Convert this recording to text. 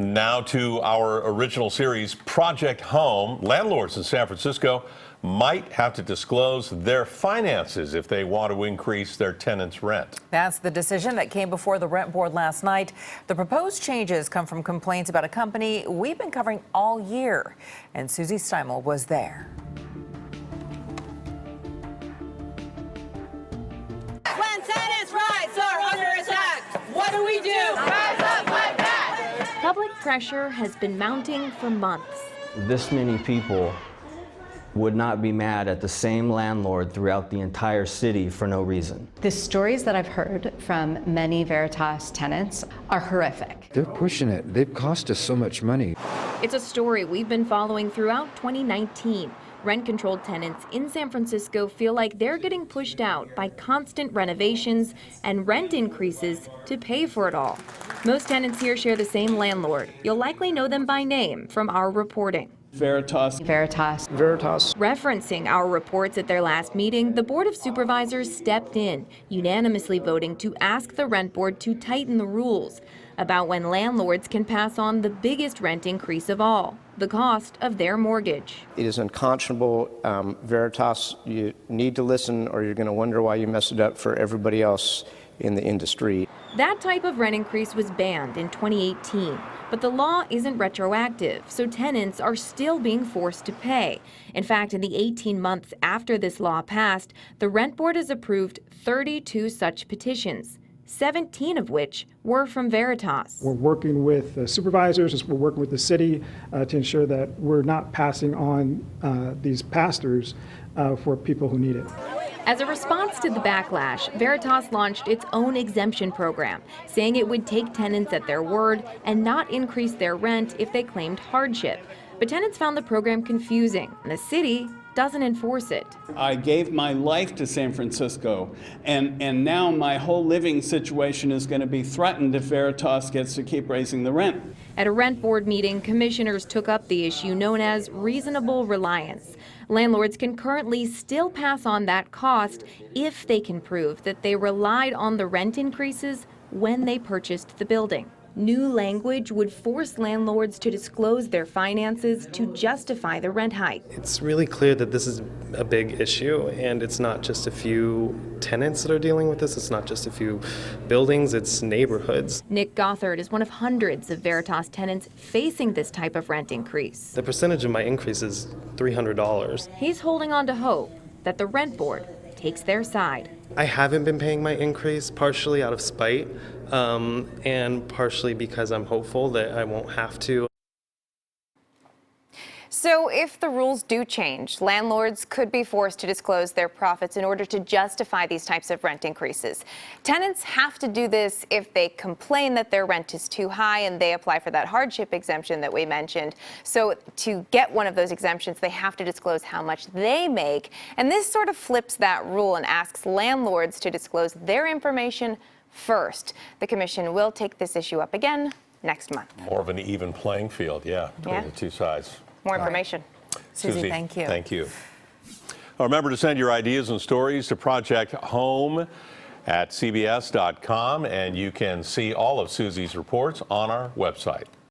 Now to our original series, Project Home. Landlords in San Francisco might have to disclose their finances if they want to increase their tenants' rent. That's the decision that came before the rent board last night. The proposed changes come from complaints about a company we've been covering all year. And Susie Steimle was there. When tenants' rights are under attack, what do we do? Rise up like that! Public pressure has been mounting for months. This many people would not be mad at the same landlord throughout the entire city for no reason. The stories that I've heard from many Veritas tenants are horrific. They're pushing it. They've cost us so much money. It's a story we've been following throughout 2019. Rent-controlled tenants in San Francisco feel like they're getting pushed out by constant renovations and rent increases to pay for it all. Most tenants here share the same landlord. You'll likely know them by name from our reporting. Veritas. Referencing our reports at their last meeting, the Board of Supervisors stepped in, unanimously voting to ask the rent board to tighten the rules about when landlords can pass on the biggest rent increase of all, the cost of their mortgage. It is unconscionable. Veritas, you need to listen or you're going to wonder why you messed it up for everybody else in the industry. That type of rent increase was banned in 2018, but the law isn't retroactive, so tenants are still being forced to pay. In fact, in the 18 months after this law passed, the Rent Board has approved 32 such petitions, 17 of which were from Veritas. We're working with the supervisors, we're working with the city to ensure that we're not passing on these pass-throughs for people who need it. As a response to the backlash, Veritas launched its own exemption program, saying it would take tenants at their word and not increase their rent if they claimed hardship. But tenants found the program confusing, and the city doesn't enforce it. I gave my life to San Francisco, and now my whole living situation is going to be threatened if Veritas gets to keep raising the rent. At a rent board meeting, commissioners took up the issue known as reasonable reliance. Landlords can currently still pass on that cost if they can prove that they relied on the rent increases when they purchased the building. New language would force landlords to disclose their finances to justify the rent hike. It's really clear that this is a big issue, and it's not just a few tenants that are dealing with this. It's not just a few buildings, it's neighborhoods. Nick Gothard is one of hundreds of Veritas tenants facing this type of rent increase. The percentage of my increase is $300. He's holding on to hope that the rent board takes their side. I haven't been paying my increase, partially out of spite, and partially because I'm hopeful that I won't have to. So if the rules do change, landlords could be forced to disclose their profits in order to justify these types of rent increases. Tenants have to do this if they complain that their rent is too high and they apply for that hardship exemption that we mentioned. So to get one of those exemptions, they have to disclose how much they make. And this sort of flips that rule and asks landlords to disclose their information first. The commission will take this issue up again next month. More of an even playing field, between the two sides. More information. Susie, thank you. Thank you. Remember to send your ideas and stories to Project Home at cbs.com, and you can see all of Susie's reports on our website.